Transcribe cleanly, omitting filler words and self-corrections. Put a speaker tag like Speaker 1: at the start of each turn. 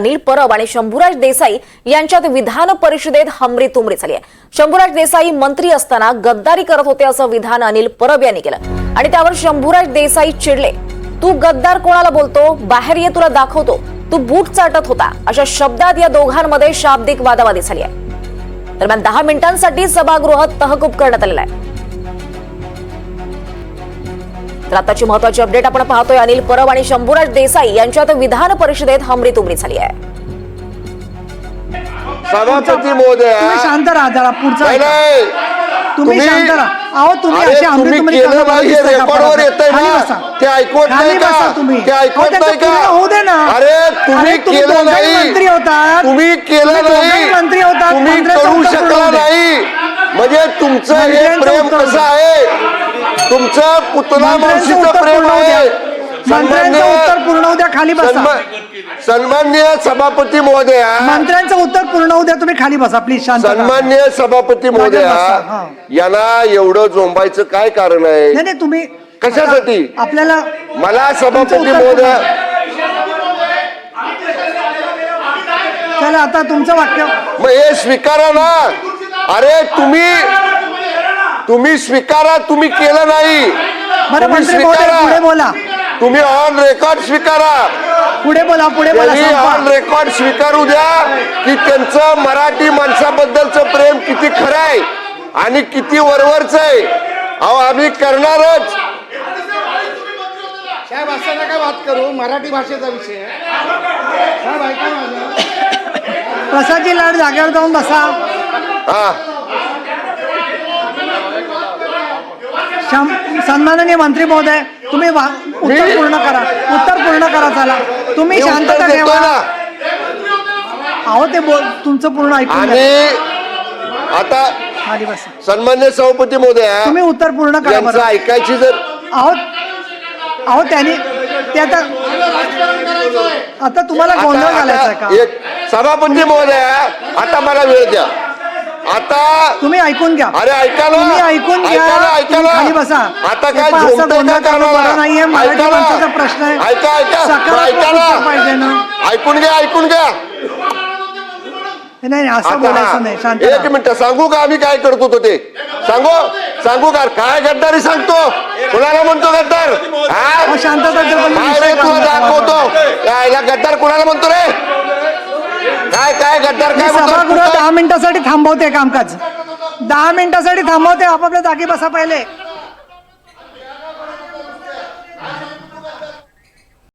Speaker 1: अनिल परब आणि शंभूराज देसाई यांच्यात विधान परिषदेत हमरी तुमरी झाली आहे। शंभूराज देसाई मंत्री असताना गद्दारी करत होते असं विधान अनिल परब यांनी केलं आणि त्यावर शंभूराज देसाई चिडले। तू गद्दार कोणाला बोलतो, बाहेर ये तुला दाखवतो, तू बूट चाटत होता, अशा शब्दात या दोघांमध्ये शाब्दिक वादावादी झाली आहे। दरम्यान 10 मिनिटांसाठी सभागृह तहकूब करण्यात आलेला आहे। तर आताची महत्त्वाची अपडेट आपण पाहतोय। अनिल परब आणि शंभूराज देसाई यांच्यात विधान परिषदेत हमरी तुमरी झाली आहे।
Speaker 2: सभापती महोदय
Speaker 3: तुम्ही शांत राहा जरा, पुढचा तुम्ही शांत राहा। अहो तुम्ही असे हमरी तुमरी
Speaker 2: रेकॉर्डवर येतंय ना, ते ऐकवत नाही का? ते ऐकवत नाही का?
Speaker 3: होऊ दे ना।
Speaker 2: अरे तुम्ही केलं नाही,
Speaker 3: मंत्री होता,
Speaker 2: तुम्ही केलं नाही,
Speaker 3: मंत्री होता,
Speaker 2: तुम्ही करू शकला नाही। म्हणजे तुमचं हे प्रेम कसं आहे? तुमचं पुतला मावशीचं प्रेम आहे।
Speaker 3: मंत्र्यांचं उत्तर पूर्ण होऊ द्या, खाली बसा।
Speaker 2: सन्माननीय सभापती महोदय,
Speaker 3: मंत्र्यांचं उत्तर पूर्ण होऊ द्या, तुम्ही खाली बसा प्लीज, शांत राहा।
Speaker 2: सन्माननीय सभापती महोदय, यांना एवढं झोंबायचं काय कारण आहे?
Speaker 3: नाही तुम्ही
Speaker 2: कशासाठी?
Speaker 3: आपल्याला
Speaker 2: मला सभापती महोदय,
Speaker 3: चला आता तुमचं वाक्य
Speaker 2: मग हे स्वीकारा ना। अरे तुम्ही स्वीकारा, तुम्ही केलं नाही।
Speaker 3: बरं मंत्री महोदय पुढे बोला,
Speaker 2: तुम्ही ऑन रेकॉर्ड स्वीकारा,
Speaker 3: पुढे बोला, पुढे बोला।
Speaker 2: ऑन रेकॉर्ड स्वीकारू द्या की त्यांचं मराठी माणसाबद्दलचं प्रेम किती खरं आहे आणि किती वरवरच आहे। अहो आम्ही करणारच।
Speaker 4: साहेब असं नका बात करू, मराठी भाषेचा विषय आहे। साहेब ऐका माझं,
Speaker 3: प्रसादजी लाड जागेवर जाऊन बसा।
Speaker 2: हा,
Speaker 3: सन्माननीय मंत्री महोदय, तुम्ही उत्तर पूर्ण करा, उत्तर पूर्ण करा। चला तुम्ही शांतता ठेवा। अहो ते तुमचं पूर्ण ऐकून घ्या।
Speaker 2: आणि आता
Speaker 3: खाली बसा।
Speaker 2: सन्मान्य सभापती महोदय,
Speaker 3: तुम्ही उत्तर पूर्ण करा
Speaker 2: यांचं
Speaker 3: बरं।
Speaker 2: ऐकायची जर
Speaker 3: अहो त्यांनी ते आता तुम्हाला गोंधळ घालायचा का?
Speaker 2: एक सभापती महोदय, आता मला वेळ द्या। आता
Speaker 3: तुम्ही ऐकून घ्या।
Speaker 2: अरे ऐका ना,
Speaker 3: तुम्ही ऐकून घ्या,
Speaker 2: ऐका ना।
Speaker 3: खाली बसा।
Speaker 2: आता काय
Speaker 3: असं
Speaker 2: झोपतंय
Speaker 3: गोंधळ
Speaker 2: का
Speaker 3: करणं
Speaker 2: कानाला?
Speaker 3: बरं नाहीये, मराठी
Speaker 2: ऐका ना,
Speaker 3: माणसाचा प्रश्न आहे।
Speaker 2: ऐका
Speaker 3: सकारात्मक उत्तर पाहिजे ना।
Speaker 2: ऐकून घ्या, ऐकून घ्या।
Speaker 3: नाही असं बोलायचं नाही, शांत
Speaker 2: एक
Speaker 3: राहा।
Speaker 2: मिनिट सांगू का आम्ही काय करत होतो ते? सांगू का? काय गद्दारी सांगतो? कुणाला म्हणतो गद्दार?
Speaker 3: अहो, शांतता ठेवा,
Speaker 2: काय रे तुला दाखवतो? याला गद्दार कुणाला म्हणतो रे? काय गद्दार काय
Speaker 3: सभागृह
Speaker 2: म्हणतो?
Speaker 3: 10 मिनिटासाठी थांबवते कामकाज, 10 मिनिटासाठी थांबवते। आपापल्या जागी बसा पहिले।